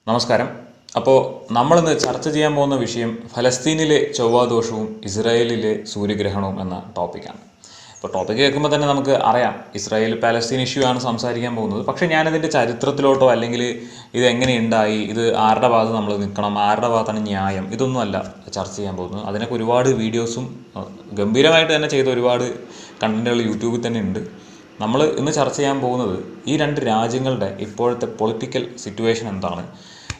നമസ്കാരം. അപ്പോൾ നമ്മളിന്ന് ചർച്ച ചെയ്യാൻ പോകുന്ന വിഷയം ഫലസ്തീനിലെ ചൊവ്വാദോഷവും ഇസ്രായേലിലെ സൂര്യഗ്രഹണവും എന്ന ടോപ്പിക്കാണ്. അപ്പോൾ ടോപ്പിക്ക് കേൾക്കുമ്പോൾ തന്നെ നമുക്ക് അറിയാം ഇസ്രായേൽ പാലസ്തീൻ ഇഷ്യൂ ആണ് സംസാരിക്കാൻ പോകുന്നത്. പക്ഷേ ഞാനതിൻ്റെ ചരിത്രത്തിലോട്ടോ അല്ലെങ്കിൽ ഇത് എങ്ങനെയുണ്ടായി, ഇത് ആരുടെ ഭാഗത്ത് നമ്മൾ നിൽക്കണം, ആരുടെ ഭാഗത്താണ് ന്യായം, ഇതൊന്നുമല്ല ചർച്ച ചെയ്യാൻ പോകുന്നത്. അതിനൊക്കെ ഒരുപാട് വീഡിയോസും ഗംഭീരമായിട്ട് തന്നെ ചെയ്ത ഒരുപാട് കണ്ടൻറ്റുകൾ യൂട്യൂബിൽ തന്നെ ഉണ്ട്. നമ്മൾ ഇന്ന് ചർച്ച ചെയ്യാൻ പോകുന്നത് ഈ രണ്ട് രാജ്യങ്ങളുടെ ഇപ്പോഴത്തെ പൊളിറ്റിക്കൽ സിറ്റുവേഷൻ എന്താണ്,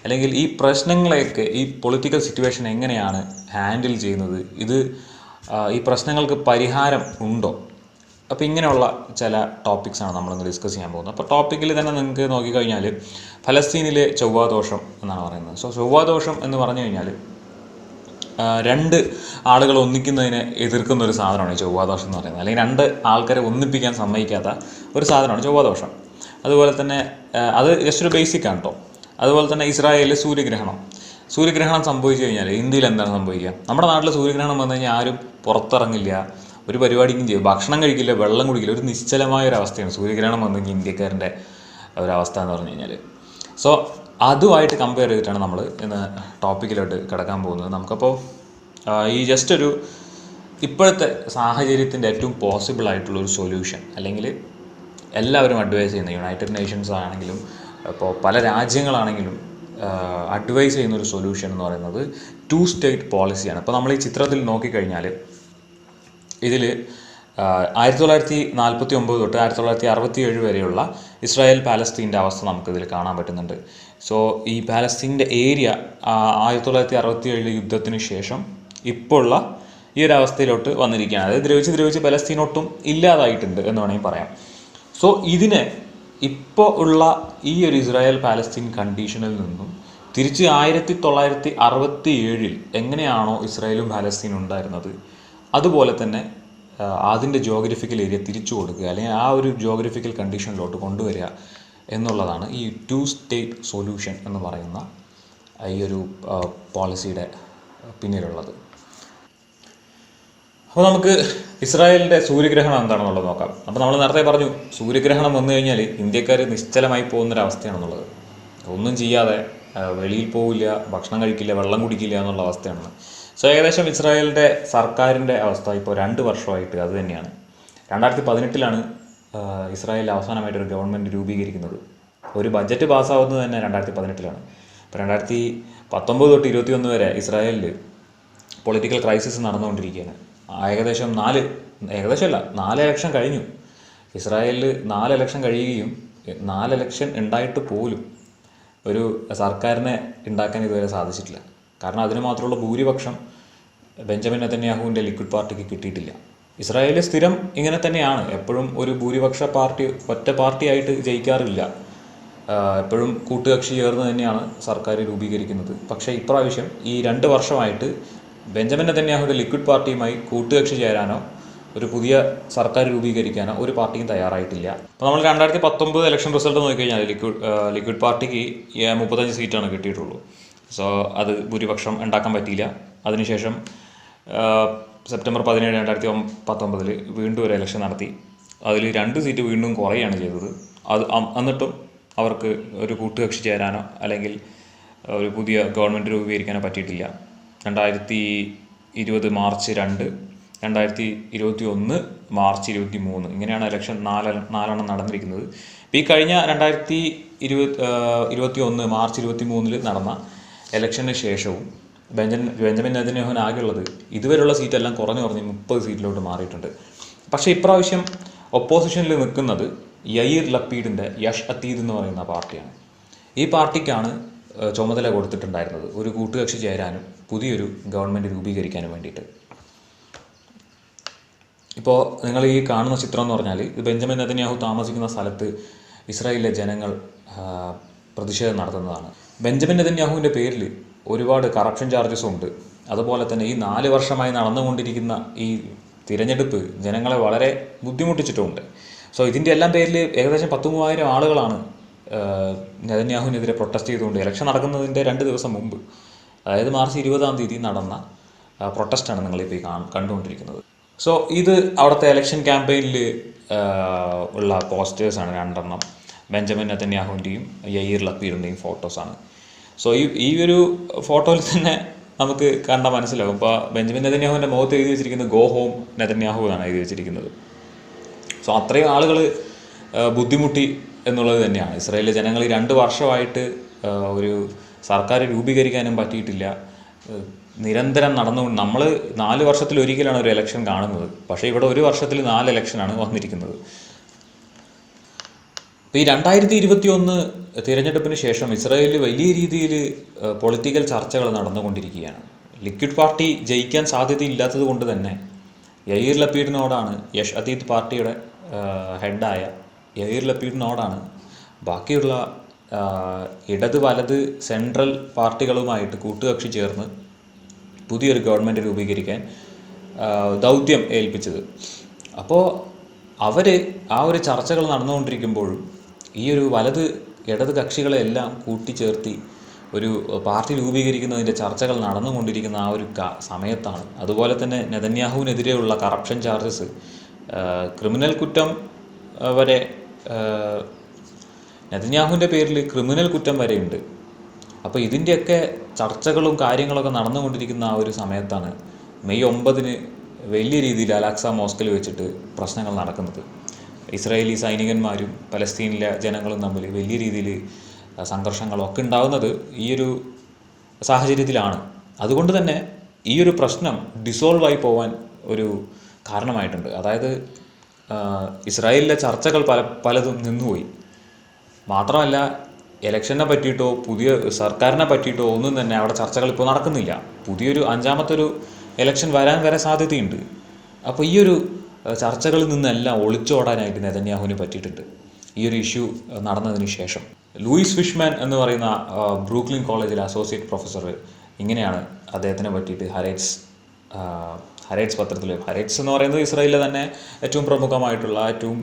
അല്ലെങ്കിൽ ഈ പ്രശ്നങ്ങളെയൊക്കെ ഈ പൊളിറ്റിക്കൽ സിറ്റുവേഷൻ എങ്ങനെയാണ് ഹാൻഡിൽ ചെയ്യുന്നത്, ഈ പ്രശ്നങ്ങൾക്ക് പരിഹാരം ഉണ്ടോ. അപ്പോൾ ഇങ്ങനെയുള്ള ചില ടോപ്പിക്സാണ് നമ്മളിന്ന് ഡിസ്കസ് ചെയ്യാൻ പോകുന്നത്. അപ്പോൾ ടോപ്പിക്കിൽ തന്നെ നിങ്ങൾക്ക് നോക്കിക്കഴിഞ്ഞാൽ ഫലസ്തീനിലെ ചൊവ്വാദോഷം എന്നാണ് പറയുന്നത്. ചൊവ്വാദോഷം എന്ന് പറഞ്ഞു കഴിഞ്ഞാൽ രണ്ട് ആളുകൾ ഒന്നിക്കുന്നതിനെ എതിർക്കുന്ന ഒരു സാധനമാണ് ഈ ചൊവ്വാദോഷം എന്ന് പറയുന്നത്. അല്ലെങ്കിൽ രണ്ട് ആൾക്കാരെ ഒന്നിപ്പിക്കാൻ സമ്മതിക്കാത്ത ഒരു സാധനമാണ് ചൊവ്വാദോഷം. അതുപോലെ തന്നെ അത് ജസ്റ്റ് ഒരു ബേസിക്കാണ് കേട്ടോ. അതുപോലെ തന്നെ ഇസ്രായേലിൽ സൂര്യഗ്രഹണം സംഭവിച്ചു കഴിഞ്ഞാൽ ഇന്ത്യയിൽ എന്താണ് സംഭവിക്കുക? നമ്മുടെ നാട്ടിൽ സൂര്യഗ്രഹണം വന്നു കഴിഞ്ഞാൽ ആരും പുറത്തിറങ്ങില്ല, ഒരു പരിപാടിക്കും ചെയ്യും, ഭക്ഷണം കഴിക്കില്ല, വെള്ളം കുടിക്കില്ല. ഒരു നിശ്ചലമായ ഒരു അവസ്ഥയാണ് സൂര്യഗ്രഹണം വന്നു കഴിഞ്ഞാൽ ഇന്ത്യക്കാരൻ്റെ ഒരവസ്ഥ എന്ന് പറഞ്ഞു കഴിഞ്ഞാൽ. സോ അതുമായിട്ട് കമ്പയർ ചെയ്തിട്ടാണ് നമ്മൾ ഇന്ന് ടോപ്പിക്കിലോട്ട് കിടക്കാൻ പോകുന്നത്. നമുക്കപ്പോൾ ഈ ജസ്റ്റ് ഒരു ഇപ്പോഴത്തെ സാഹചര്യത്തിൻ്റെ ഏറ്റവും പോസിബിൾ ആയിട്ടുള്ളൊരു സൊല്യൂഷൻ, അല്ലെങ്കിൽ എല്ലാവരും അഡ്വൈസ് ചെയ്യുന്ന യുണൈറ്റഡ് നേഷൻസ് ആണെങ്കിലും ഇപ്പോൾ പല രാജ്യങ്ങളാണെങ്കിലും അഡ്വൈസ് ചെയ്യുന്നൊരു സൊല്യൂഷൻ എന്ന് പറയുന്നത് 2 സ്റ്റേറ്റ് പോളിസിയാണ്. ഇപ്പോൾ നമ്മൾ ഈ ചിത്രത്തിൽ നോക്കിക്കഴിഞ്ഞാൽ ഇതിൽ 1949 തൊട്ട് 1967 വരെയുള്ള ഇസ്രായേൽ പാലസ്തീൻ്റെ അവസ്ഥ നമുക്കിതിൽ കാണാൻ പറ്റുന്നുണ്ട്. സോ ഈ പാലസ്തീൻ്റെ ഏരിയ 1967 യുദ്ധത്തിന് ശേഷം ഇപ്പോൾ ഉള്ള ഈ ഒരു അവസ്ഥയിലോട്ട് വന്നിരിക്കുകയാണ്. അതായത് ദ്രവിച്ച് പലസ്തീനൊട്ടും ഇല്ലാതായിട്ടുണ്ട് എന്ന് വേണമെങ്കിൽ പറയാം. സോ ഇതിനെ ഇപ്പോൾ ഉള്ള ഈ ഒരു ഇസ്രായേൽ പാലസ്തീൻ കണ്ടീഷനിൽ നിന്നും തിരിച്ച് 1967 എങ്ങനെയാണോ ഇസ്രായേലും പാലസ്തീനും ഉണ്ടായിരുന്നത് അതുപോലെ തന്നെ അതിൻ്റെ ജോഗ്രഫിക്കൽ ഏരിയ തിരിച്ചു കൊടുക്കുക, അല്ലെങ്കിൽ ആ ഒരു ജോഗ്രഫിക്കൽ കണ്ടീഷനിലോട്ട് കൊണ്ടുവരിക എന്നുള്ളതാണ് ഈ 2 സ്റ്റേറ്റ് സൊല്യൂഷൻ എന്ന് പറയുന്ന ഈ ഒരു പോളിസിയുടെ പിന്നിലുള്ളത്. അപ്പോൾ നമുക്ക് ഇസ്രായേലിൻ്റെ സൂര്യഗ്രഹണം എന്താണെന്നുള്ളത് നോക്കാം. അപ്പോൾ നമ്മൾ നേരത്തെ പറഞ്ഞു സൂര്യഗ്രഹണം വന്നു കഴിഞ്ഞാൽ ഇന്ത്യക്കാർ നിശ്ചലമായി പോകുന്നൊരവസ്ഥയാണെന്നുള്ളത്. ഒന്നും ചെയ്യാതെ വെളിയിൽ പോവില്ല, ഭക്ഷണം കഴിക്കില്ല, വെള്ളം കുടിക്കില്ല എന്നുള്ള അവസ്ഥയാണ്. സോ ഏകദേശം ഇസ്രായേലിൻ്റെ സർക്കാരിൻ്റെ അവസ്ഥ ഇപ്പോൾ 2 വർഷമായിട്ട് അത് തന്നെയാണ്. 2018 ഇസ്രായേൽ അവസാനമായിട്ടൊരു ഗവൺമെൻറ് രൂപീകരിക്കുന്നത്. ഒരു ബഡ്ജറ്റ് പാസ്സാവുന്നത് തന്നെ 2018. ഇപ്പോൾ 2019 തൊട്ട് 2021 വരെ ഇസ്രായേലിൽ പൊളിറ്റിക്കൽ ക്രൈസിസ് നടന്നുകൊണ്ടിരിക്കുകയാണ്. ഏകദേശം 4 ഇലക്ഷൻ കഴിഞ്ഞു. ഇസ്രായേലിൽ 4 ഇലക്ഷൻ കഴിയുകയും 4 ഇലക്ഷൻ ഉണ്ടായിട്ട് പോലും ഒരു സർക്കാരിനെ ഉണ്ടാക്കാൻ ഇതുവരെ സാധിച്ചിട്ടില്ല. കാരണം അതിന് മാത്രമുള്ള ഭൂരിപക്ഷം ബെഞ്ചമിൻ നെതന്യാഹുവിൻ്റെ ലിക്വിഡ് പാർട്ടിക്ക് കിട്ടിയിട്ടില്ല. ഇസ്രായേൽ സ്ഥിരം ഇങ്ങനെ തന്നെയാണ്, എപ്പോഴും ഒരു ഭൂരിപക്ഷ പാർട്ടി ഒറ്റ പാർട്ടിയായിട്ട് ജയിക്കാറില്ല. എപ്പോഴും കൂട്ടുകക്ഷി ചേർന്ന് തന്നെയാണ് സർക്കാർ രൂപീകരിക്കുന്നത്. പക്ഷേ ഇപ്രാവശ്യം ഈ 2 വർഷമായിട്ട് ബെഞ്ചമിൻ നെതന്യാഹുവിൻ്റെ ലിക്വിഡ് പാർട്ടിയുമായി കൂട്ടുകക്ഷി ചേരാനോ ഒരു പുതിയ സർക്കാർ രൂപീകരിക്കാനോ ഒരു പാർട്ടിയും തയ്യാറായിട്ടില്ല. അപ്പോൾ നമ്മൾ 2019 ഇലക്ഷൻ റിസൾട്ട് നോക്കിക്കഴിഞ്ഞാൽ ലിക്വിഡ് പാർട്ടിക്ക് 35 സീറ്റാണ് കിട്ടിയിട്ടുള്ളൂ. സോ അത് ഭൂരിപക്ഷം ഉണ്ടാക്കാൻ പറ്റിയില്ല. അതിനുശേഷം സെപ്റ്റംബർ 17, 2019 വീണ്ടും ഒരു ഇലക്ഷൻ നടത്തി. അതിൽ 2 സീറ്റ് വീണ്ടും കുറയുകയാണ് ചെയ്തത്. എന്നിട്ടും അവർക്ക് ഒരു കൂട്ടുകക്ഷി ചേരാനോ അല്ലെങ്കിൽ ഒരു പുതിയ ഗവൺമെൻറ് രൂപീകരിക്കാനോ പറ്റിയിട്ടില്ല. 2020 മാർച്ച് 2, 2021 മാർച്ച് 23 ഇങ്ങനെയാണ് ഇലക്ഷൻ 4 നടന്നിരിക്കുന്നത്. ഇപ്പോൾ ഈ കഴിഞ്ഞ 2021 മാർച്ച് 23 നടന്ന ഇലക്ഷന് ശേഷവും ബെഞ്ചമിൻ നെതന്യാഹുവിന് ആകെയുള്ളത് ഇതുവരെയുള്ള സീറ്റെല്ലാം കുറഞ്ഞ് 30 സീറ്റിലോട്ട് മാറിയിട്ടുണ്ട്. പക്ഷേ ഇപ്രാവശ്യം ഒപ്പോസിഷനിൽ നിൽക്കുന്നത് യയീർ ലപ്പീഡിൻ്റെ യഷ് അതീദ് എന്ന് പറയുന്ന പാർട്ടിയാണ്. ഈ പാർട്ടിക്കാണ് ചുമതല കൊടുത്തിട്ടുണ്ടായിരുന്നത് ഒരു കൂട്ടുകക്ഷി ചേരാനും പുതിയൊരു ഗവൺമെൻറ് രൂപീകരിക്കാനും വേണ്ടിയിട്ട്. ഇപ്പോൾ നിങ്ങൾ ഈ കാണുന്ന ചിത്രം എന്ന് പറഞ്ഞാൽ ഇത് ബെഞ്ചമിൻ നെതന്യാഹു താമസിക്കുന്ന സ്ഥലത്ത് ഇസ്രായേലിലെ ജനങ്ങൾ പ്രതിഷേധം നടത്തുന്നതാണ്. ബെഞ്ചമിൻ നെതന്യാഹുവിൻ്റെ പേരിൽ ഒരുപാട് കറപ്ഷൻ ചാർജസും ഉണ്ട്. അതുപോലെ തന്നെ ഈ 4 വർഷമായി നടന്നുകൊണ്ടിരിക്കുന്ന ഈ തിരഞ്ഞെടുപ്പ് ജനങ്ങളെ വളരെ ബുദ്ധിമുട്ടിച്ചിട്ടുമുണ്ട്. സോ ഇതിൻ്റെ എല്ലാം പേരിൽ ഏകദേശം 10,000 ആളുകളാണ് നെതന്യാഹുവിനെതിരെ പ്രൊട്ടസ്റ്റ് ചെയ്തുകൊണ്ട് ഇലക്ഷൻ നടക്കുന്നതിൻ്റെ 2 ദിവസം മുമ്പ്, അതായത് മാർച്ച് 20 നടന്ന പ്രൊട്ടസ്റ്റാണ് നിങ്ങളിപ്പോൾ കണ്ടുകൊണ്ടിരിക്കുന്നത്. സോ ഇത് അവിടുത്തെ ഇലക്ഷൻ ക്യാമ്പയിനിൽ ഉള്ള പോസ്റ്റേഴ്സാണ് 2 ബെഞ്ചമിൻ നെതന്യാഹുവിൻ്റെയും യയീർ ലപ്പീഡിൻ്റെയും ഫോട്ടോസാണ്. സോ ഈ ഒരു ഫോട്ടോയിൽ തന്നെ നമുക്ക് കണ്ടാൽ മനസ്സിലാവും. ഇപ്പോൾ ബെഞ്ചമിൻ നെതന്യാഹുവിൻ്റെ മുഖത്ത് എഴുതി വെച്ചിരിക്കുന്നത് ഗോ ഹോം നെതന്യാഹു എന്നാണ് എഴുതി വെച്ചിരിക്കുന്നത്. സോ അത്രയും ആളുകൾ ബുദ്ധിമുട്ടി എന്നുള്ളത് തന്നെയാണ്. ഇസ്രായേലിലെ ജനങ്ങൾ ഈ 2 വർഷമായിട്ട് ഒരു സർക്കാർ രൂപീകരിക്കാനും പറ്റിയിട്ടില്ല. നിരന്തരം നടന്നുകൊണ്ട് നമ്മൾ 4 വർഷത്തിലൊരിക്കലാണ് ഒരു ഇലക്ഷൻ കാണുന്നത്. പക്ഷേ ഇവിടെ 1 വർഷത്തിൽ 4 ഇലക്ഷനാണ് വന്നിരിക്കുന്നത്. ഇപ്പോൾ ഈ 2021 തിരഞ്ഞെടുപ്പിന് ശേഷം ഇസ്രായേലിൽ വലിയ രീതിയിൽ പൊളിറ്റിക്കൽ ചർച്ചകൾ നടന്നുകൊണ്ടിരിക്കുകയാണ്. ലിക്വിഡ് പാർട്ടി ജയിക്കാൻ സാധ്യതയില്ലാത്തത് കൊണ്ട് തന്നെ യയീർ ലപ്പീഡിനോടാണ്, യഷ് അതീത് പാർട്ടിയുടെ ഹെഡായ യയീർ ലപ്പീഡിനോടാണ് ബാക്കിയുള്ള ഇടത് വലത് സെൻട്രൽ പാർട്ടികളുമായിട്ട് കൂട്ടുകക്ഷി ചേർന്ന് പുതിയൊരു ഗവൺമെൻറ് രൂപീകരിക്കാൻ ദൗത്യം ഏൽപ്പിച്ചത്. അപ്പോൾ അവർ ആ ഒരു ചർച്ചകൾ നടന്നുകൊണ്ടിരിക്കുമ്പോഴും ഈ ഒരു വലത് ഇടത് കക്ഷികളെല്ലാം കൂട്ടിച്ചേർത്തി ഒരു പാർട്ടി രൂപീകരിക്കുന്നതിൻ്റെ ചർച്ചകൾ നടന്നുകൊണ്ടിരിക്കുന്ന ആ ഒരു സമയത്താണ്. അതുപോലെ തന്നെ നെതന്യാഹുവിനെതിരെയുള്ള കറപ്ഷൻ ചാർജസ്, ക്രിമിനൽ കുറ്റം വരെ, നെതന്യാഹുവിൻ്റെ പേരിൽ ക്രിമിനൽ കുറ്റം വരെയുണ്ട്. അപ്പോൾ ഇതിൻ്റെയൊക്കെ ചർച്ചകളും കാര്യങ്ങളൊക്കെ നടന്നുകൊണ്ടിരിക്കുന്ന ആ ഒരു സമയത്താണ് മെയ് 9 വലിയ രീതിയിൽ അലാക്സ മോസ്കിൽ വെച്ചിട്ട് പ്രശ്നങ്ങൾ നടക്കുന്നത്. ഇസ്രായേലി സൈനികന്മാരും പലസ്തീനിലെ ജനങ്ങളും തമ്മിൽ വലിയ രീതിയിൽ സംഘർഷങ്ങളൊക്കെ ഉണ്ടാകുന്നത് ഈ ഒരു സാഹചര്യത്തിലാണ്. അതുകൊണ്ട് തന്നെ ഈ ഒരു പ്രശ്നം ഡിസോൾവ് ആയി പോകാൻ ഒരു കാരണമായിട്ടുണ്ട്. അതായത് ഇസ്രായേലിലെ ചർച്ചകൾ പലതും നിന്നുപോയി. മാത്രമല്ല, ഇലക്ഷനെ പറ്റിയിട്ടോ പുതിയ സർക്കാരിനെ പറ്റിയിട്ടോ ഒന്നും തന്നെ അവിടെ ചർച്ചകൾ ഇപ്പോൾ നടക്കുന്നില്ല. പുതിയൊരു 5ാമത്തെ ഇലക്ഷൻ വരാൻ വരെ സാധ്യതയുണ്ട്. അപ്പോൾ ഈ ഒരു ചർച്ചകളിൽ നിന്നെല്ലാം ഒളിച്ചോടാനായിട്ട് നെതന്യാഹുവിന് പറ്റിയിട്ടുണ്ട് ഈ ഒരു ഇഷ്യൂ നടന്നതിന് ശേഷം. ലൂയിസ് ഫിഷ്മാൻ എന്ന് പറയുന്ന ബ്രൂക്ലിൻ കോളേജിലെ അസോസിയേറ്റ് പ്രൊഫസർ ഇങ്ങനെയാണ് അദ്ദേഹത്തിനെ പറ്റിയിട്ട് ഹരേറ്റ്സ് പത്രത്തിൽ, ഹരേറ്റ്സ് എന്ന് പറയുന്നത് ഇസ്രായേലിലെ തന്നെ ഏറ്റവും പ്രമുഖമായിട്ടുള്ള ഏറ്റവും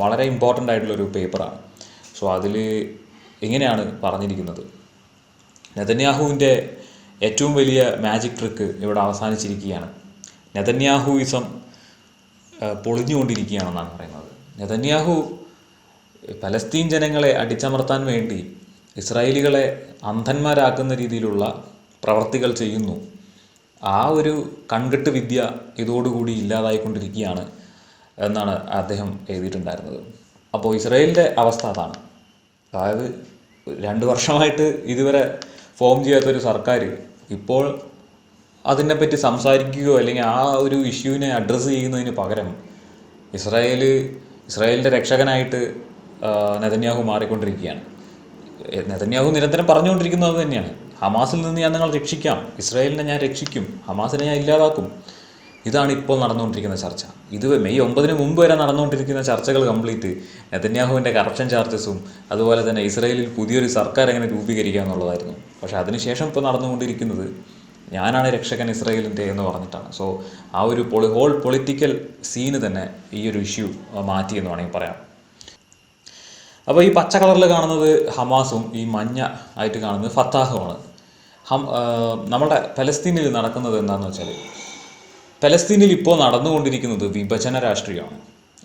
വളരെ ഇമ്പോർട്ടൻ്റ് ആയിട്ടുള്ളൊരു പേപ്പറാണ്. സോ അതിൽ ഇങ്ങനെയാണ് പറഞ്ഞിരിക്കുന്നത്: നെതന്യാഹുവിൻ്റെ ഏറ്റവും വലിയ മാജിക് ട്രിക്ക് ഇവിടെ അവസാനിച്ചിരിക്കുകയാണ്. നെതന്യാഹുയിസം പൊളിഞ്ഞുകൊണ്ടിരിക്കുകയാണെന്നാണ് പറയുന്നത്. നെതന്യാഹു പലസ്തീൻ ജനങ്ങളെ അടിച്ചമർത്താൻ വേണ്ടി ഇസ്രായേലികളെ അന്ധന്മാരാക്കുന്ന രീതിയിലുള്ള പ്രവർത്തികൾ ചെയ്യുന്നു. ആ ഒരു കൺകെട്ട് വിദ്യ ഇതോടുകൂടി ഇല്ലാതായിക്കൊണ്ടിരിക്കുകയാണ് എന്നാണ് അദ്ദേഹം എഴുതിയിട്ടുണ്ടായിരുന്നത്. അപ്പോൾ ഇസ്രായേലിൻ്റെ അവസ്ഥ അതാണ്. അതായത് 2 വർഷമായിട്ട് ഇതുവരെ ഫോം ചെയ്യാത്തൊരു സർക്കാർ ഇപ്പോൾ അതിനെപ്പറ്റി സംസാരിക്കുകയോ അല്ലെങ്കിൽ ആ ഒരു ഇഷ്യൂവിനെ അഡ്രസ്സ് ചെയ്യുന്നതിന് പകരം ഇസ്രായേലിൻ്റെ രക്ഷകനായിട്ട് നെതന്യാഹു മാറിക്കൊണ്ടിരിക്കുകയാണ്. നെതന്യാഹു നിരന്തരം പറഞ്ഞുകൊണ്ടിരിക്കുന്നത് അത് തന്നെയാണ്: ഹമാസിൽ നിന്ന് ഞാൻ നിങ്ങളെ രക്ഷിക്കാം, ഇസ്രായേലിനെ ഞാൻ രക്ഷിക്കും, ഹമാസിനെ ഞാൻ ഇല്ലാതാക്കും. ഇതാണ് ഇപ്പോൾ നടന്നുകൊണ്ടിരിക്കുന്ന ചർച്ച. ഇത് മെയ് 9 മുമ്പ് വരെ നടന്നുകൊണ്ടിരിക്കുന്ന ചർച്ചകൾ കംപ്ലീറ്റ് നെതന്യാഹുവിൻ്റെ കറപ്ഷൻ ചാർജസും അതുപോലെ തന്നെ ഇസ്രായേലിൽ പുതിയൊരു സർക്കാർ എങ്ങനെ രൂപീകരിക്കുക എന്നുള്ളതായിരുന്നു. പക്ഷേ അതിനുശേഷം ഇപ്പോൾ നടന്നുകൊണ്ടിരിക്കുന്നത് ഞാനാണ് രക്ഷകൻ ഇസ്രായേലിൻ്റെ എന്ന് പറഞ്ഞിട്ടാണ്. സോ ആ ഒരു ഹോൾ പൊളിറ്റിക്കൽ സീന് തന്നെ ഈ ഒരു ഇഷ്യൂ മാറ്റി എന്ന് വേണമെങ്കിൽ പറയാം. അപ്പോൾ ഈ പച്ച കളറിൽ കാണുന്നത് ഹമാസും ഈ മഞ്ഞ ആയിട്ട് കാണുന്നത് ഫത്താഹുമാണ്. നമ്മുടെ പലസ്തീനിൽ നടക്കുന്നത് എന്താണെന്ന് വെച്ചാൽ, പലസ്തീനിൽ ഇപ്പോൾ നടന്നുകൊണ്ടിരിക്കുന്നത് വിഭജന രാഷ്ട്രീയമാണ്.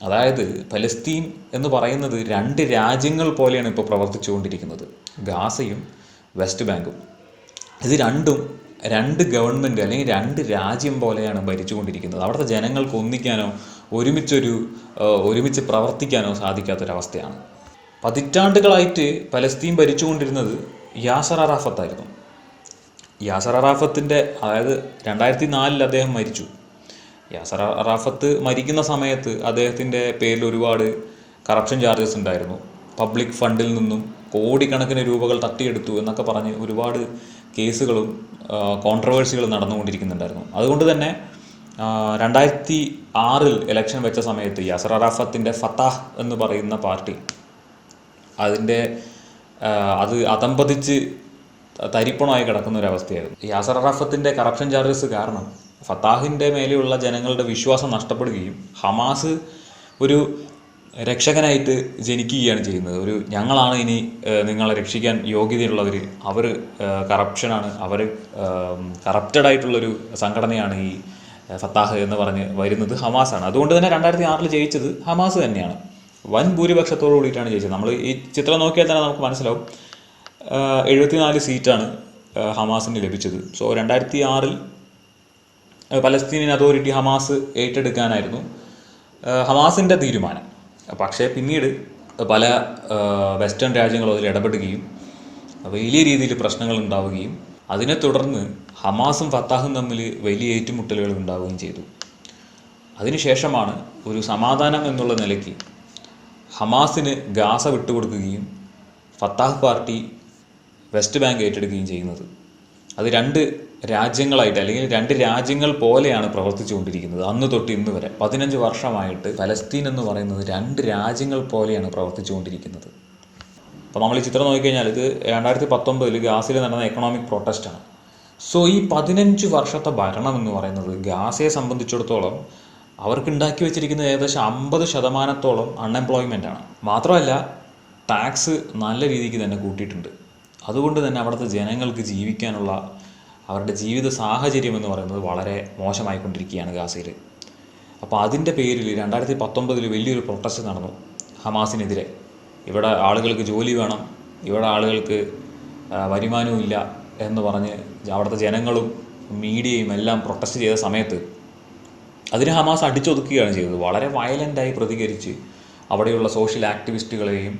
അതായത് പലസ്തീൻ എന്ന് പറയുന്നത് 2 രാജ്യങ്ങൾ പോലെയാണ് ഇപ്പോൾ പ്രവർത്തിച്ചുകൊണ്ടിരിക്കുന്നത്. ഗാസയും വെസ്റ്റ് ബാങ്കും. ഇത് രണ്ടും 2 ഗവൺമെൻറ് അല്ലെങ്കിൽ 2 രാജ്യം പോലെയാണ് ഭരിച്ചുകൊണ്ടിരിക്കുന്നത്. അവിടുത്തെ ജനങ്ങൾക്ക് ഒന്നിക്കാനോ ഒരുമിച്ച് പ്രവർത്തിക്കാനോ സാധിക്കാത്തൊരവസ്ഥയാണ്. പതിറ്റാണ്ടുകളായിട്ട് പലസ്തീൻ ഭരിച്ചുകൊണ്ടിരുന്നത് യാസർ അറാഫത്തായിരുന്നു. യാസർ അറാഫത്തിൻ്റെ, അതായത് 2004 അദ്ദേഹം മരിച്ചു. യാസർ അറാഫത്ത് മരിക്കുന്ന സമയത്ത് അദ്ദേഹത്തിൻ്റെ പേരിൽ ഒരുപാട് കറപ്ഷൻ ചാർജസ് ഉണ്ടായിരുന്നു. പബ്ലിക് ഫണ്ടിൽ നിന്നും കോടിക്കണക്കിന് രൂപകൾ തട്ടിയെടുത്തു എന്നൊക്കെ പറഞ്ഞ് ഒരുപാട് കേസുകളും കോൺട്രവേഴ്സികളും നടന്നുകൊണ്ടിരിക്കുന്നുണ്ടായിരുന്നു. അതുകൊണ്ട് തന്നെ 2006 ഇലക്ഷൻ വെച്ച സമയത്ത് യാസർ അറാഫത്തിൻ്റെ ഫത്താഹ് എന്ന് പറയുന്ന പാർട്ടി അത് അതമ്പതിച്ച് തരിപ്പണമായി കിടക്കുന്ന ഒരവസ്ഥയായിരുന്നു. യാസർ അറാഫത്തിൻ്റെ കറപ്ഷൻ ചാർജസ് കാരണം ഫത്താഹിൻ്റെ മേലെയുള്ള ജനങ്ങളുടെ വിശ്വാസം നഷ്ടപ്പെടുകയും ഹമാസ് ഒരു രക്ഷകനായിട്ട് ജനിക്കുകയാണ് ചെയ്യുന്നത്. ഞങ്ങളാണ് ഇനി നിങ്ങളെ രക്ഷിക്കാൻ യോഗ്യതയുള്ളവർ, അവർ കറപ്ഷനാണ്, അവർ കറപ്റ്റഡ് ആയിട്ടുള്ളൊരു സംഘടനയാണ് ഈ ഫത്താഹ് എന്ന് പറഞ്ഞ് വരുന്നത് ഹമാസാണ്. അതുകൊണ്ട് തന്നെ 2006 ജയിച്ചത് ഹമാസ് തന്നെയാണ്. വൻ ഭൂരിപക്ഷത്തോടു കൂടിയിട്ടാണ് ജയിച്ചത്. നമ്മൾ ഈ ചിത്രം നോക്കിയാൽ തന്നെ നമുക്ക് മനസ്സിലാവും. 74 സീറ്റാണ് ഹമാസിന് ലഭിച്ചത്. സോ 2006 പലസ്തീനിയൻ അതോറിറ്റി ഹമാസ് ഏറ്റെടുക്കാനായിരുന്നു ഹമാസിൻ്റെ തീരുമാനം. പക്ഷേ പിന്നീട് പല വെസ്റ്റേൺ രാജ്യങ്ങളും അതിൽ ഇടപെടുകയും വലിയ രീതിയിൽ പ്രശ്നങ്ങൾ ഉണ്ടാവുകയും അതിനെ തുടർന്ന് ഹമാസും ഫത്താഹും തമ്മിൽ വലിയ ഏറ്റുമുട്ടലുകൾ ഉണ്ടാവുകയും ചെയ്തു. അതിനുശേഷമാണ് ഒരു സമാധാനം എന്നുള്ള നിലയ്ക്ക് ഹമാസിന് ഗാസ വിട്ടുകൊടുക്കുകയും ഫത്താഹ് പാർട്ടി വെസ്റ്റ് ബാങ്ക് ഏറ്റെടുക്കുകയും ചെയ്യുന്നത്. അത് 2 രാജ്യങ്ങളായിട്ട് അല്ലെങ്കിൽ 2 രാജ്യങ്ങൾ പോലെയാണ് പ്രവർത്തിച്ചുകൊണ്ടിരിക്കുന്നത്. അന്ന് തൊട്ട് ഇന്ന് വരെ 15 വർഷമായിട്ട് പലസ്തീൻ എന്ന് പറയുന്നത് 2 രാജ്യങ്ങൾ പോലെയാണ് പ്രവർത്തിച്ചുകൊണ്ടിരിക്കുന്നത്. അപ്പോൾ നമ്മൾ ഈ ചിത്രം നോക്കിക്കഴിഞ്ഞാൽ ഇത് 2019 ഗാസയിൽ നടന്ന എക്കണോമിക് പ്രൊട്ടസ്റ്റാണ്. സോ ഈ 15 വർഷത്തെ ഭരണം എന്ന് പറയുന്നത് ഗാസയെ സംബന്ധിച്ചിടത്തോളം അവർക്ക് ഉണ്ടാക്കി വെച്ചിരിക്കുന്നത് ഏകദേശം 50% അൺഎംപ്ലോയ്മെൻ്റ് ആണ്. മാത്രമല്ല ടാക്സ് നല്ല രീതിക്ക് തന്നെ കൂട്ടിയിട്ടുണ്ട്. അതുകൊണ്ട് തന്നെ അവിടുത്തെ ജനങ്ങൾക്ക് ജീവിക്കാനുള്ള അവരുടെ ജീവിത സാഹചര്യം എന്ന് പറയുന്നത് വളരെ മോശമായിക്കൊണ്ടിരിക്കുകയാണ് ഗാസയിൽ. അപ്പോൾ അതിൻ്റെ പേരിൽ 2019 വലിയൊരു പ്രൊട്ടസ്റ്റ് നടന്നു ഹമാസിനെതിരെ. ഇവിടെ ആളുകൾക്ക് ജോലി വേണം, ഇവിടെ ആളുകൾക്ക് വരുമാനവും ഇല്ല എന്ന് പറഞ്ഞ് അവിടുത്തെ ജനങ്ങളും മീഡിയയും എല്ലാം പ്രൊട്ടസ്റ്റ് ചെയ്ത സമയത്ത് അതിന് ഹമാസ് അടിച്ചൊതുക്കുകയാണ് ചെയ്തത്. വളരെ വയലൻ്റായി പ്രതികരിച്ച് അവിടെയുള്ള സോഷ്യൽ ആക്ടിവിസ്റ്റുകളെയും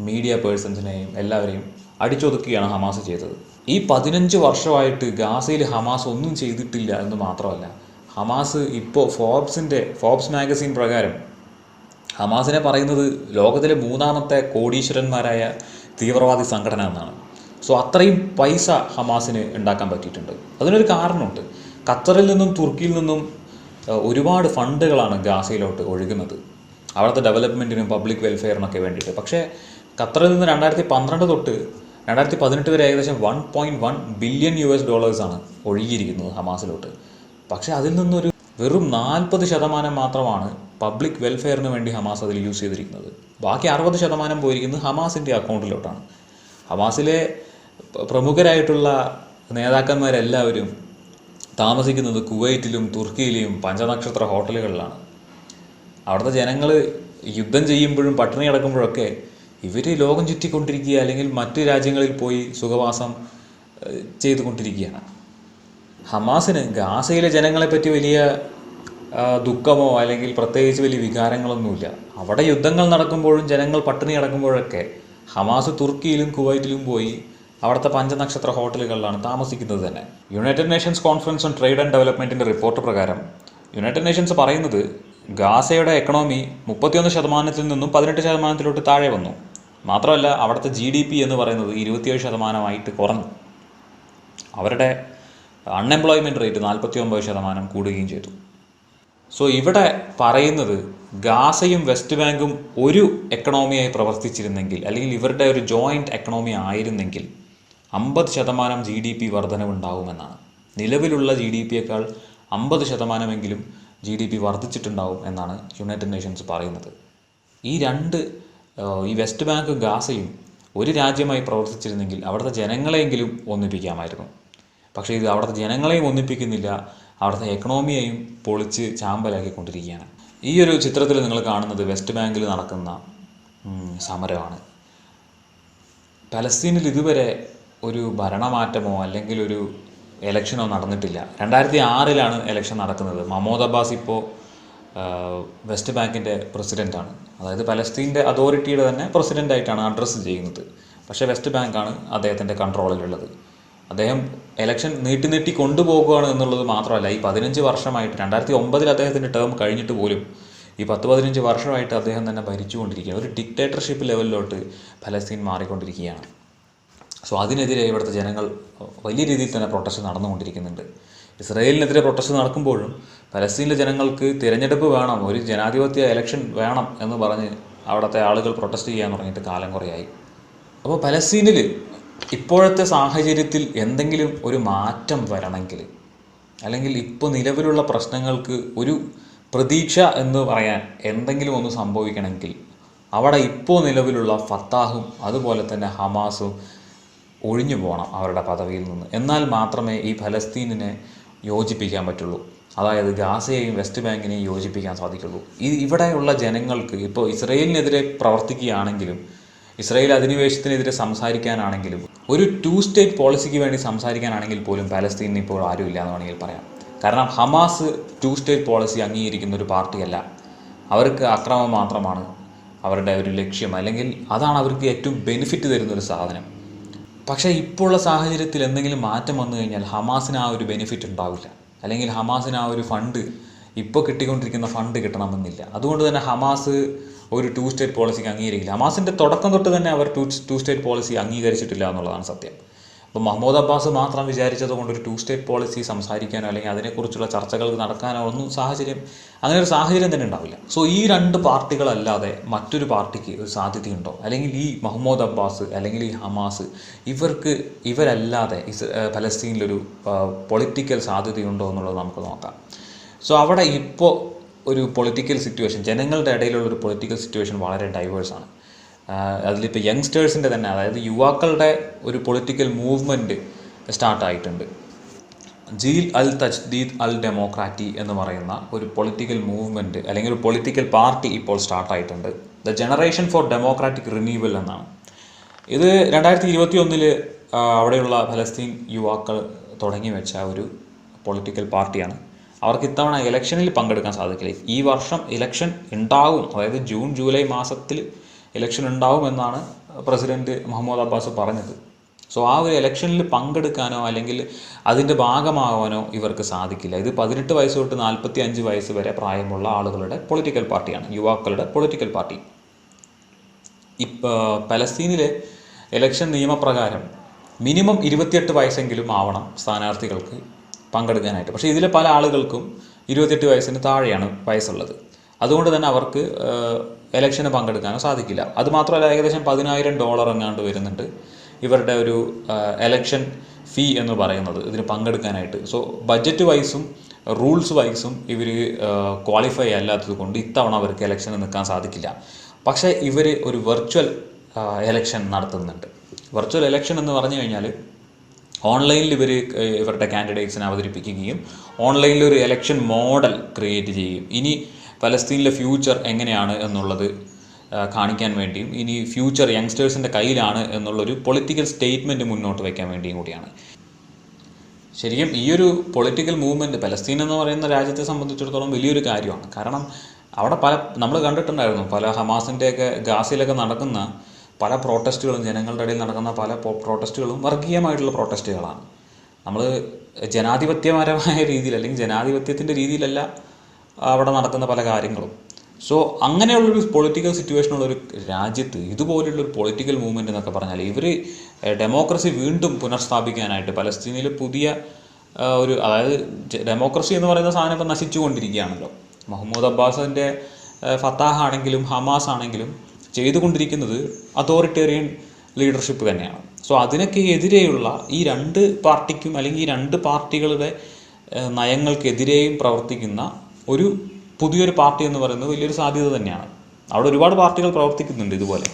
മീഡിയ പേഴ്സൺസിനെയും എല്ലാവരെയും അടിച്ചൊതുക്കുകയാണ് ഹമാസ് ചെയ്തത്. ഈ 15 വർഷമായിട്ട് ഗാസയിൽ ഹമാസ് ഒന്നും ചെയ്തിട്ടില്ല എന്ന് മാത്രമല്ല, ഹമാസ് ഇപ്പോൾ ഫോബ്സ് മാഗസിൻ പ്രകാരം ഹമാസിനെ പറയുന്നത് ലോകത്തിലെ 3ാമത്തെ കോടീശ്വരന്മാരായ തീവ്രവാദി സംഘടന എന്നാണ്. സോ അത്രയും പൈസ ഹമാസിന് ഉണ്ടാക്കാൻ പറ്റിയിട്ടുണ്ട്. അതിനൊരു കാരണമുണ്ട്. ഖത്തറിൽ നിന്നും തുർക്കിയിൽ നിന്നും ഒരുപാട് ഫണ്ടുകളാണ് ഗാസയിലോട്ട് ഒഴുകുന്നത് അവിടുത്തെ ഡെവലപ്മെൻറ്റിനും പബ്ലിക് വെൽഫെയറിനൊക്കെ വേണ്ടിയിട്ട്. പക്ഷേ ഖത്തറിൽ നിന്ന് 2012 തൊട്ട് 2018 വരെ ഏകദേശം $1.1 ബില്യൺ ആണ് ഒഴുകിയിരിക്കുന്നത് ഹമാസിലോട്ട്. പക്ഷേ അതിൽ നിന്നൊരു വെറും 40% മാത്രമാണ് പബ്ലിക് വെൽഫെയറിന് വേണ്ടി ഹമാസ് അതിൽ യൂസ് ചെയ്തിരിക്കുന്നത്. ബാക്കി 60% പോയിരിക്കുന്നത് ഹമാസിൻ്റെ അക്കൗണ്ടിലോട്ടാണ്. ഹമാസിലെ പ്രമുഖരായിട്ടുള്ള നേതാക്കന്മാരെല്ലാവരും താമസിക്കുന്നത് കുവൈറ്റിലും തുർക്കിയിലെയും പഞ്ചനക്ഷത്ര ഹോട്ടലുകളിലാണ്. അവിടുത്തെ ജനങ്ങൾ യുദ്ധം ചെയ്യുമ്പോഴും പട്ടിണി കിടക്കുമ്പോഴൊക്കെ ഇവർ ലോകം ചുറ്റിക്കൊണ്ടിരിക്കുക അല്ലെങ്കിൽ മറ്റ് രാജ്യങ്ങളിൽ പോയി സുഖവാസം ചെയ്തുകൊണ്ടിരിക്കുകയാണ്. ഹമാസിന് ഗാസയിലെ ജനങ്ങളെപ്പറ്റി വലിയ ദുഃഖമോ അല്ലെങ്കിൽ പ്രത്യേകിച്ച് വലിയ വികാരങ്ങളൊന്നുമില്ല. അവിടെ യുദ്ധങ്ങൾ നടക്കുമ്പോഴും ജനങ്ങൾ പട്ടിണി കിടക്കുമ്പോഴൊക്കെ ഹമാസ് തുർക്കിയിലും കുവൈറ്റിലും പോയി അവിടുത്തെ പഞ്ചനക്ഷത്ര ഹോട്ടലുകളിലാണ് താമസിക്കുന്നത് തന്നെ. United Nations Conference on Trade and ഡെവലപ്മെൻറ്റിൻ്റെ റിപ്പോർട്ട് പ്രകാരം യുണൈറ്റഡ് നേഷൻസ് പറയുന്നത് ഗാസയുടെ എക്കണോമി 31% നിന്നും 18% താഴെ വന്നു. മാത്രമല്ല അവിടുത്തെ GDP എന്ന് പറയുന്നത് 27% കുറഞ്ഞു. അവരുടെ അൺഎംപ്ലോയ്മെൻറ്റ് റേറ്റ് 49% കൂടുകയും ചെയ്തു. സോ ഇവിടെ പറയുന്നത് ഗാസയും വെസ്റ്റ് ബാങ്കും ഒരു എക്കണോമിയായി പ്രവർത്തിച്ചിരുന്നെങ്കിൽ അല്ലെങ്കിൽ ഇവരുടെ ഒരു ജോയിൻറ്റ് എക്കണോമി ആയിരുന്നെങ്കിൽ 50% GDP വർധനവുണ്ടാവുമെന്നാണ്. നിലവിലുള്ള GDPയേക്കാൾ 50%എങ്കിലും GDP വർദ്ധിച്ചിട്ടുണ്ടാവും എന്നാണ് യുണൈറ്റഡ് നേഷൻസ് പറയുന്നത്. ഈ വെസ്റ്റ് ബാങ്കും ഗാസയും ഒരു രാജ്യമായി പ്രവർത്തിച്ചിരുന്നെങ്കിൽ അവിടുത്തെ ജനങ്ങളെയെങ്കിലും ഒന്നിപ്പിക്കാമായിരുന്നു. പക്ഷേ ഇത് അവിടുത്തെ ജനങ്ങളെയും ഒന്നിപ്പിക്കുന്നില്ല, അവിടുത്തെ എക്കണോമിയെയും പൊളിച്ച് ചാമ്പലാക്കിക്കൊണ്ടിരിക്കുകയാണ്. ഈ ഒരു ചിത്രത്തിൽ നിങ്ങൾ കാണുന്നത് വെസ്റ്റ് ബാങ്കിൽ നടക്കുന്ന സമരമാണ്. പലസ്തീനിൽ ഇതുവരെ ഒരു ഭരണമാറ്റമോ അല്ലെങ്കിൽ ഒരു എലക്ഷനോ നടന്നിട്ടില്ല. 2006 എലക്ഷൻ നടക്കുന്നത്. മഹ്മൂദ് അബ്ബാസ് ഇപ്പോൾ വെസ്റ്റ് ബാങ്കിൻ്റെ പ്രസിഡൻ്റാണ്. അതായത് പലസ്തീൻ്റെ അതോറിറ്റിയുടെ തന്നെ പ്രസിഡൻ്റായിട്ടാണ് അഡ്രസ്സ് ചെയ്യുന്നത്. പക്ഷേ വെസ്റ്റ് ബാങ്കാണ് അദ്ദേഹത്തിൻ്റെ കൺട്രോളിലുള്ളത്. അദ്ദേഹം എലക്ഷൻ നീട്ടി കൊണ്ടുപോകുകയാണ് എന്നുള്ളത് മാത്രമല്ല, ഈ 15 വർഷമായിട്ട് 2009 അദ്ദേഹത്തിൻ്റെ ടേം കഴിഞ്ഞിട്ട് പോലും ഈ 10-15 വർഷമായിട്ട് അദ്ദേഹം തന്നെ ഭരിച്ചുകൊണ്ടിരിക്കുകയാണ്. ഒരു ഡിക്റ്റേറ്റർഷിപ്പ് ലെവലിലോട്ട് പലസ്തീൻ മാറിക്കൊണ്ടിരിക്കുകയാണ്. സോ അതിനെതിരെ ഇവിടുത്തെ ജനങ്ങൾ വലിയ രീതിയിൽ തന്നെ പ്രൊട്ടസ്റ്റ് നടന്നുകൊണ്ടിരിക്കുന്നുണ്ട്. ഇസ്രായേലിനെതിരെ പ്രൊട്ടസ്റ്റ് നടക്കുമ്പോഴും പലസ്തീനിലെ ജനങ്ങൾക്ക് തിരഞ്ഞെടുപ്പ് വേണം, ഒരു ജനാധിപത്യ എലക്ഷൻ വേണം എന്ന് പറഞ്ഞ് അവിടുത്തെ ആളുകൾ പ്രൊട്ടസ്റ്റ് ചെയ്യാൻ തുടങ്ങിയിട്ട് കാലം കുറയായി. അപ്പോൾ പലസ്തീനിൽ ഇപ്പോഴത്തെ സാഹചര്യത്തിൽ എന്തെങ്കിലും ഒരു മാറ്റം വരണമെങ്കിൽ അല്ലെങ്കിൽ ഇപ്പോൾ നിലവിലുള്ള പ്രശ്നങ്ങൾക്ക് ഒരു പ്രതീക്ഷ എന്ന് പറയാൻ എന്തെങ്കിലും ഒന്ന് സംഭവിക്കണമെങ്കിൽ അവിടെ ഇപ്പോൾ നിലവിലുള്ള ഫത്താഹും അതുപോലെ തന്നെ ഹമാസും ഒഴിഞ്ഞു പോകണം അവരുടെ പദവിയിൽ നിന്ന്. എന്നാൽ മാത്രമേ ഈ ഫലസ്തീനിനെ യോജിപ്പിക്കാൻ പറ്റുള്ളൂ. അതായത് ഗാസയെയും വെസ്റ്റ് ബാങ്കിനെയും യോജിപ്പിക്കാൻ സാധിക്കുള്ളൂ. ഇവിടെയുള്ള ജനങ്ങൾക്ക് ഇപ്പോൾ ഇസ്രയേലിനെതിരെ പ്രവർത്തിക്കുകയാണെങ്കിലും ഇസ്രായേൽ അധിനിവേശത്തിനെതിരെ സംസാരിക്കാനാണെങ്കിലും ഒരു 2 സ്റ്റേറ്റ് പോളിസിക്ക് വേണ്ടി സംസാരിക്കാനാണെങ്കിൽ പോലും പാലസ്തീനിൽ ഇപ്പോൾ ആരുമില്ല എന്ന് വേണമെങ്കിൽ പറയാം. കാരണം ഹമാസ് 2 സ്റ്റേറ്റ് പോളിസി അംഗീകരിക്കുന്ന ഒരു പാർട്ടിയല്ല. അവർക്ക് അക്രമം മാത്രമാണ് അവരുടെ ഒരു ലക്ഷ്യം, അല്ലെങ്കിൽ അതാണ് അവർക്ക് ഏറ്റവും ബെനിഫിറ്റ് തരുന്നൊരു സാധനം. പക്ഷേ ഇപ്പോഴുള്ള സാഹചര്യത്തിൽ എന്തെങ്കിലും മാറ്റം വന്നു കഴിഞ്ഞാൽ ഹമാസിന് ആ ഒരു ബെനിഫിറ്റ് ഉണ്ടാവില്ല, അല്ലെങ്കിൽ ഹമാസിന് ആ ഒരു ഫണ്ട് ഇപ്പോൾ കിട്ടിക്കൊണ്ടിരിക്കുന്ന ഫണ്ട് കിട്ടണമെന്നില്ല. അതുകൊണ്ട് തന്നെ ഹമാസ് ഒരു 2 സ്റ്റേറ്റ് പോളിസിക്ക് അംഗീകരിക്കില്ല. ഹമാസിൻ്റെ തുടക്കം തൊട്ട് തന്നെ അവർ 2 സ്റ്റേറ്റ് പോളിസി അംഗീകരിച്ചിട്ടില്ല എന്നുള്ളതാണ് സത്യം. അപ്പോൾ മഹ്മൂദ് അബ്ബാസ് മാത്രം വിചാരിച്ചത് കൊണ്ട് ഒരു 2 സ്റ്റേറ്റ് പോളിസി സംസാരിക്കാനോ അല്ലെങ്കിൽ അതിനെക്കുറിച്ചുള്ള ചർച്ചകൾ നടക്കാനോ ഒന്നും അങ്ങനെ ഒരു സാഹചര്യം തന്നെ ഉണ്ടാവില്ല. സോ ഈ 2 പാർട്ടികളല്ലാതെ മറ്റൊരു പാർട്ടിക്ക് ഒരു സാധ്യതയുണ്ടോ? അല്ലെങ്കിൽ ഈ മഹ്മൂദ് അബ്ബാസ് അല്ലെങ്കിൽ ഈ ഹമാസ് ഇവരല്ലാതെ പലസ്തീനിലൊരു പൊളിറ്റിക്കൽ സാധ്യതയുണ്ടോ എന്നുള്ളത് നമുക്ക് നോക്കാം. സോ അവിടെ ഇപ്പോൾ ഒരു പൊളിറ്റിക്കൽ സിറ്റുവേഷൻ, ജനങ്ങളുടെ ഇടയിലുള്ളൊരു പൊളിറ്റിക്കൽ സിറ്റുവേഷൻ വളരെ ഡൈവേഴ്സാണ്. അതിലിപ്പോൾ യങ്സ്റ്റേഴ്സിൻ്റെ തന്നെ, അതായത് യുവാക്കളുടെ ഒരു പൊളിറ്റിക്കൽ മൂവ്മെൻറ്റ് സ്റ്റാർട്ടായിട്ടുണ്ട്. ജീൽ അൽ തജ്ദീദ് അൽ ഡെമോക്രാറ്റി എന്ന് പറയുന്ന ഒരു പൊളിറ്റിക്കൽ മൂവ്മെൻറ്റ് അല്ലെങ്കിൽ ഒരു പൊളിറ്റിക്കൽ പാർട്ടി ഇപ്പോൾ സ്റ്റാർട്ടായിട്ടുണ്ട്. The Generation for Democratic Renewal എന്നാണ്. ഇത് 2021 അവിടെയുള്ള ഫലസ്തീൻ യുവാക്കൾ തുടങ്ങി വെച്ച ഒരു പൊളിറ്റിക്കൽ പാർട്ടിയാണ്. അവർക്ക് ഇത്തവണ ഇലക്ഷനിൽ പങ്കെടുക്കാൻ സാധിക്കില്ല. ഈ വർഷം ഇലക്ഷൻ ഉണ്ടാവും, അതായത് ജൂൺ ജൂലൈ മാസത്തിൽ ഇലക്ഷൻ ഉണ്ടാവുമെന്നാണ് പ്രസിഡന്റ് മഹ്മൂദ് അബ്ബാസ് പറഞ്ഞത്. സോ ആ ഒരു ഇലക്ഷനിൽ പങ്കെടുക്കാനോ അല്ലെങ്കിൽ അതിൻ്റെ ഭാഗമാകാനോ ഇവർക്ക് സാധിക്കില്ല. ഇത് 18 വയസ്സ് തൊട്ട് 45 വയസ്സ് വരെ പ്രായമുള്ള ആളുകളുടെ പൊളിറ്റിക്കൽ പാർട്ടിയാണ്, യുവാക്കളുടെ പൊളിറ്റിക്കൽ പാർട്ടി. പലസ്തീനിലെ ഇലക്ഷൻ നിയമപ്രകാരം മിനിമം 28 വയസ്സെങ്കിലും ആവണം സ്ഥാനാർത്ഥികൾക്ക് പങ്കെടുക്കാനായിട്ട്. പക്ഷേ ഇതിലെ പല ആളുകൾക്കും 28 വയസ്സിന് താഴെയാണ് വയസ്സുള്ളത്. അതുകൊണ്ട് തന്നെ അവർക്ക് ഇലക്ഷന് പങ്കെടുക്കാനോ സാധിക്കില്ല. അതുമാത്രമല്ല, ഏകദേശം $10,000 എങ്ങാണ്ട് വരുന്നുണ്ട് ഇവരുടെ ഒരു എലക്ഷൻ ഫീ എന്ന് പറയുന്നത് ഇതിന് പങ്കെടുക്കാനായിട്ട്. സോ ബഡ്ജറ്റ് വൈസും റൂൾസ് വൈസും ഇവർ ക്വാളിഫൈ അല്ലാത്തത് കൊണ്ട് ഇത്തവണ അവർക്ക് ഇലക്ഷന് നിൽക്കാൻ സാധിക്കില്ല. പക്ഷേ ഇവർ ഒരു വെർച്വൽ എലക്ഷൻ നടത്തുന്നുണ്ട്. വെർച്വൽ എലക്ഷൻ എന്ന് പറഞ്ഞു കഴിഞ്ഞാൽ ഓൺലൈനിൽ ഇവരുടെ കാൻഡിഡേറ്റ്സിനെ അവതരിപ്പിക്കുകയും ഓൺലൈനിൽ ഒരു എലക്ഷൻ മോഡൽ ക്രിയേറ്റ് ചെയ്യുകയും ഇനി പലസ്തീനിലെ ഫ്യൂച്ചർ എങ്ങനെയാണ് എന്നുള്ളത് കാണിക്കാൻ വേണ്ടിയും ഇനി ഫ്യൂച്ചർ യങ്സ്റ്റേഴ്സിൻ്റെ കയ്യിലാണ് എന്നുള്ളൊരു പൊളിറ്റിക്കൽ സ്റ്റേറ്റ്മെൻറ്റ് മുന്നോട്ട് വയ്ക്കാൻ വേണ്ടിയും കൂടിയാണ്. ശരിക്കും ഈ ഒരു പൊളിറ്റിക്കൽ മൂവ്മെൻറ്റ് പലസ്തീൻ എന്ന് പറയുന്ന രാജ്യത്തെ സംബന്ധിച്ചിടത്തോളം വലിയൊരു കാര്യമാണ്. കാരണം അവിടെ നമ്മൾ കണ്ടിട്ടുണ്ടായിരുന്നു പല ഹമാസിൻ്റെയൊക്കെ ഗാസയിലൊക്കെ നടക്കുന്ന പല പ്രോട്ടസ്റ്റുകളും, ജനങ്ങളുടെ ഇടയിൽ നടക്കുന്ന പല പ്രോട്ടസ്റ്റുകളും വർഗീയമായിട്ടുള്ള പ്രോട്ടസ്റ്റുകളാണ്. നമ്മൾ ജനാധിപത്യപരമായ രീതിയിൽ അല്ലെങ്കിൽ ജനാധിപത്യത്തിൻ്റെ രീതിയിലല്ല അവിടെ നടക്കുന്ന പല കാര്യങ്ങളും. സോ അങ്ങനെയുള്ളൊരു പൊളിറ്റിക്കൽ സിറ്റുവേഷനുള്ളൊരു രാജ്യത്ത് ഇതുപോലുള്ളൊരു പൊളിറ്റിക്കൽ മൂവ്മെൻറ്റ് എന്നൊക്കെ പറഞ്ഞാൽ ഇവർ ഡെമോക്രസി വീണ്ടും പുനഃസ്ഥാപിക്കാനായിട്ട് പലസ്തീനിൽ പുതിയ അതായത് ഡെമോക്രസി എന്ന് പറയുന്ന സാധനം ഇപ്പം നശിച്ചുകൊണ്ടിരിക്കുകയാണല്ലോ. മഹ്മൂദ് അബ്ബാസിൻ്റെ ഫത്താഹ് ആണെങ്കിലും ഹമാസ് ആണെങ്കിലും ചെയ്തുകൊണ്ടിരിക്കുന്നത് അതോറിറ്റേറിയൻ ലീഡർഷിപ്പ് തന്നെയാണ്. സോ അതിനൊക്കെ എതിരെയുള്ള ഈ 2 പാർട്ടിക്കും അല്ലെങ്കിൽ ഈ 2 പാർട്ടികളുടെ നയങ്ങൾക്കെതിരെയും പ്രവർത്തിക്കുന്ന ഒരു പുതിയൊരു പാർട്ടി എന്ന് പറയുന്നത് വലിയൊരു സാധ്യത തന്നെയാണ്. അവിടെ ഒരുപാട് പാർട്ടികൾ പ്രവർത്തിക്കുന്നുണ്ട് ഇതുപോലെ.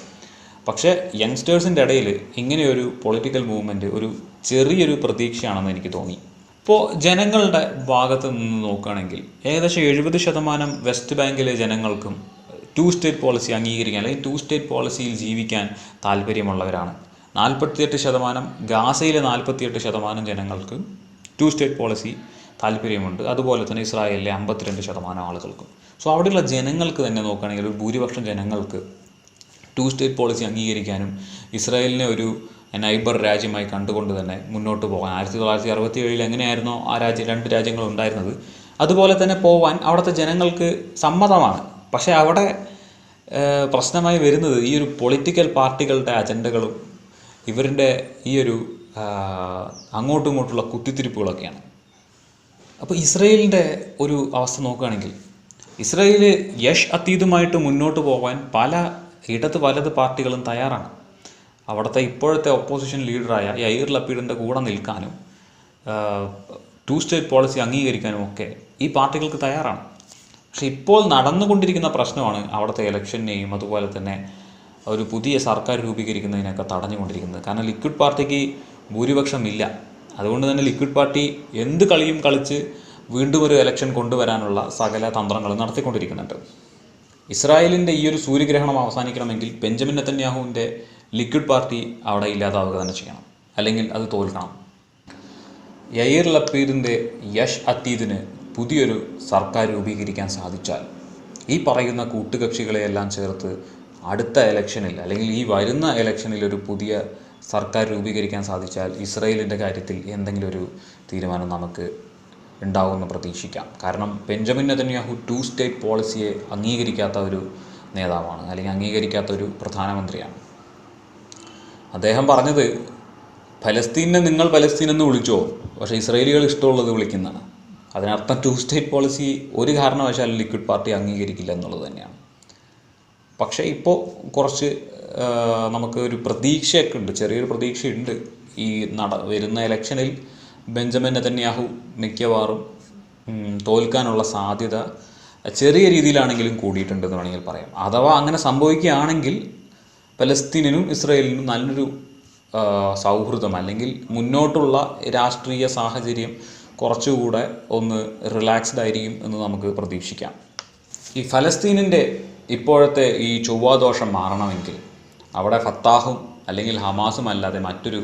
പക്ഷേ യങ്സ്റ്റേഴ്സിൻ്റെ ഇടയിൽ ഇങ്ങനെയൊരു പൊളിറ്റിക്കൽ മൂവ്മെൻറ്റ് ഒരു ചെറിയൊരു പ്രതീക്ഷയാണെന്ന് എനിക്ക് തോന്നി. ഇപ്പോൾ ജനങ്ങളുടെ ഭാഗത്ത് നിന്ന് നോക്കുകയാണെങ്കിൽ ഏകദേശം 70% വെസ്റ്റ് ബാങ്കിലെ ജനങ്ങൾക്കും 2 സ്റ്റേറ്റ് പോളിസി അംഗീകരിക്കാൻ അല്ലെങ്കിൽ 2 സ്റ്റേറ്റ് പോളിസിയിൽ ജീവിക്കാൻ താല്പര്യമുള്ളവരാണ്. 48% ഗാസയിലെ 48% ജനങ്ങൾക്ക് 2 സ്റ്റേറ്റ് പോളിസി താല്പര്യമുണ്ട്. അതുപോലെ തന്നെ ഇസ്രായേലിലെ 52% ആളുകൾക്കും. സോ അവിടെയുള്ള ജനങ്ങൾക്ക് തന്നെ നോക്കുകയാണെങ്കിൽ ഒരു ഭൂരിപക്ഷം ജനങ്ങൾക്ക് 2 സ്റ്റേറ്റ് പോളിസി അംഗീകരിക്കാനും ഇസ്രായേലിനെ ഒരു നൈബർ രാജ്യമായി കണ്ടുകൊണ്ട് തന്നെ മുന്നോട്ട് പോകാൻ 1967 എങ്ങനെയായിരുന്നോ ആ 2 രാജ്യങ്ങൾ ഉണ്ടായിരുന്നത് അതുപോലെ തന്നെ പോകാൻ അവിടുത്തെ ജനങ്ങൾക്ക് സമ്മതമാണ്. പക്ഷേ അവിടെ പ്രശ്നമായി വരുന്നത് ഈ ഒരു പൊളിറ്റിക്കൽ പാർട്ടികളുടെ അജണ്ടകളും ഇവരുടെ ഈ ഒരു അങ്ങോട്ടും ഇങ്ങോട്ടുള്ള കുത്തിത്തിരിപ്പുകളൊക്കെയാണ്. അപ്പോൾ ഇസ്രായേലിൻ്റെ ഒരു അവസ്ഥ നോക്കുകയാണെങ്കിൽ ഇസ്രായേൽ അതീതുമായിട്ട് മുന്നോട്ട് പോകാൻ പല ഇടത് വലത് പാർട്ടികളും തയ്യാറാണ്. അവിടുത്തെ ഇപ്പോഴത്തെ ഒപ്പോസിഷൻ ലീഡറായ യൈർ ലപ്പീഡിൻ്റെ കൂടെ നിൽക്കാനും 2 സ്റ്റേറ്റ് പോളിസി അംഗീകരിക്കാനും ഒക്കെ ഈ പാർട്ടികൾക്ക് തയ്യാറാണ്. പക്ഷെ ഇപ്പോൾ നടന്നുകൊണ്ടിരിക്കുന്ന പ്രശ്നമാണ് അവിടുത്തെ ഇലക്ഷനെയും അതുപോലെ തന്നെ ഒരു പുതിയ സർക്കാർ രൂപീകരിക്കുന്നതിനൊക്കെ തടഞ്ഞുകൊണ്ടിരിക്കുന്നത്. കാരണം ലിക്വിഡ് പാർട്ടിക്ക് ഭൂരിപക്ഷമില്ല. അതുകൊണ്ട് തന്നെ ലിക്വിഡ് പാർട്ടി എന്ത് കളിയും കളിച്ച് വീണ്ടും ഒരു ഇലക്ഷൻ കൊണ്ടുവരാനുള്ള സകല തന്ത്രങ്ങളും നടത്തിക്കൊണ്ടിരിക്കുന്നുണ്ട്. ഇസ്രായേലിൻ്റെ ഈ ഒരു സൂര്യഗ്രഹണം അവസാനിക്കണമെങ്കിൽ ബെഞ്ചമിൻ നെതന്യാഹുവിൻ്റെ ലിക്വിഡ് പാർട്ടി അവിടെ ഇല്ലാതാവുക തന്നെ ചെയ്യണം, അല്ലെങ്കിൽ അത് തോൽക്കണം. യൈർ ലപ്പീദിൻ്റെ യഷ് അതീതിന് പുതിയൊരു സർക്കാർ രൂപീകരിക്കാൻ സാധിച്ചാൽ ഈ പറയുന്ന കൂട്ടുകക്ഷികളെയെല്ലാം ചേർത്ത് അടുത്ത ഇലക്ഷനിൽ അല്ലെങ്കിൽ ഈ വരുന്ന ഇലക്ഷനിൽ ഒരു പുതിയ സർക്കാർ രൂപീകരിക്കാൻ സാധിച്ചാൽ ഇസ്രയേലിൻ്റെ കാര്യത്തിൽ എന്തെങ്കിലും ഒരു തീരുമാനം നമുക്ക് ഉണ്ടാവുമെന്ന് പ്രതീക്ഷിക്കാം. കാരണം ബെഞ്ചമിൻ നെതന്യാഹു 2 സ്റ്റേറ്റ് പോളിസിയെ അംഗീകരിക്കാത്ത ഒരു നേതാവാണ്, അല്ലെങ്കിൽ അംഗീകരിക്കാത്ത ഒരു പ്രധാനമന്ത്രിയാണ്. അദ്ദേഹം പറഞ്ഞത് ഫലസ്തീനെ നിങ്ങൾ പലസ്തീൻ എന്ന് വിളിച്ചോ, പക്ഷേ ഇസ്രയേലികൾ ഇഷ്ടമുള്ളത് വിളിക്കുന്നതാണ്. അതിനർത്ഥം 2 സ്റ്റേറ്റ് പോളിസി ഒരു കാരണവശാലും ലിക്വിഡ് പാർട്ടി അംഗീകരിക്കില്ല എന്നുള്ളത് തന്നെയാണ്. പക്ഷേ ഇപ്പോൾ കുറച്ച് നമുക്ക് ഒരു പ്രതീക്ഷയൊക്കെ ഉണ്ട്, ചെറിയൊരു പ്രതീക്ഷയുണ്ട്. ഈ വരുന്ന ഇലക്ഷനിൽ ബെഞ്ചമിൻ നെതന്യാഹു മിക്കവാറും തോൽക്കാനുള്ള സാധ്യത ചെറിയ രീതിയിലാണെങ്കിലും കൂടിയിട്ടുണ്ടെന്ന് വേണമെങ്കിൽ പറയാം. അഥവാ അങ്ങനെ സംഭവിക്കുകയാണെങ്കിൽ പലസ്തീനിനും ഇസ്രയേലിനും നല്ലൊരു സൗഹൃദം അല്ലെങ്കിൽ മുന്നോട്ടുള്ള രാഷ്ട്രീയ സാഹചര്യം കുറച്ചുകൂടെ ഒന്ന് റിലാക്സ്ഡ് ആയിരിക്കും എന്ന് നമുക്ക് പ്രതീക്ഷിക്കാം. ഈ ഫലസ്തീനിൻ്റെ ഇപ്പോഴത്തെ ഈ ചൊവ്വാദോഷം മാറണമെങ്കിൽ അവിടെ ഫത്താഹും അല്ലെങ്കിൽ ഹമാസും അല്ലാതെ മറ്റൊരു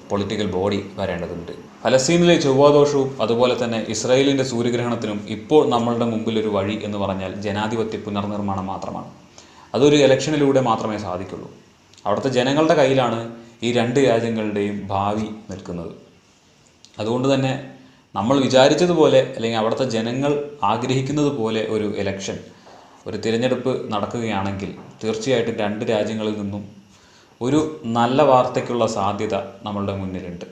പൊളിറ്റിക്കൽ ബോഡി വരേണ്ടതുണ്ട്. ഫലസ്തീനിലെ ചൊവ്വാദോഷവും അതുപോലെ തന്നെ ഇസ്രായേലിൻ്റെ സൂര്യഗ്രഹണത്തിനും ഇപ്പോൾ നമ്മളുടെ മുമ്പിലൊരു വഴി എന്ന് പറഞ്ഞാൽ ജനാധിപത്യ പുനർനിർമ്മാണം മാത്രമാണ്. അതൊരു ഇലക്ഷനിലൂടെ മാത്രമേ സാധിക്കുള്ളൂ. അവിടുത്തെ ജനങ്ങളുടെ കയ്യിലാണ് ഈ 2 രാജ്യങ്ങളുടെയും ഭാവി നിൽക്കുന്നത്. അതുകൊണ്ട് തന്നെ നമ്മൾ വിചാരിച്ചതുപോലെ അല്ലെങ്കിൽ അവിടുത്തെ ജനങ്ങൾ ആഗ്രഹിക്കുന്നത് പോലെ ഒരു ഇലക്ഷൻ, ഒരു തിരഞ്ഞെടുപ്പ് നടക്കുകയാണെങ്കിൽ തീർച്ചയായിട്ടും 2 രാജ്യങ്ങളിൽ നിന്നും ഒരു നല്ല വാർത്തയ്ക്കുള്ള സാധ്യത നമ്മളുടെ മുന്നിലുണ്ട്.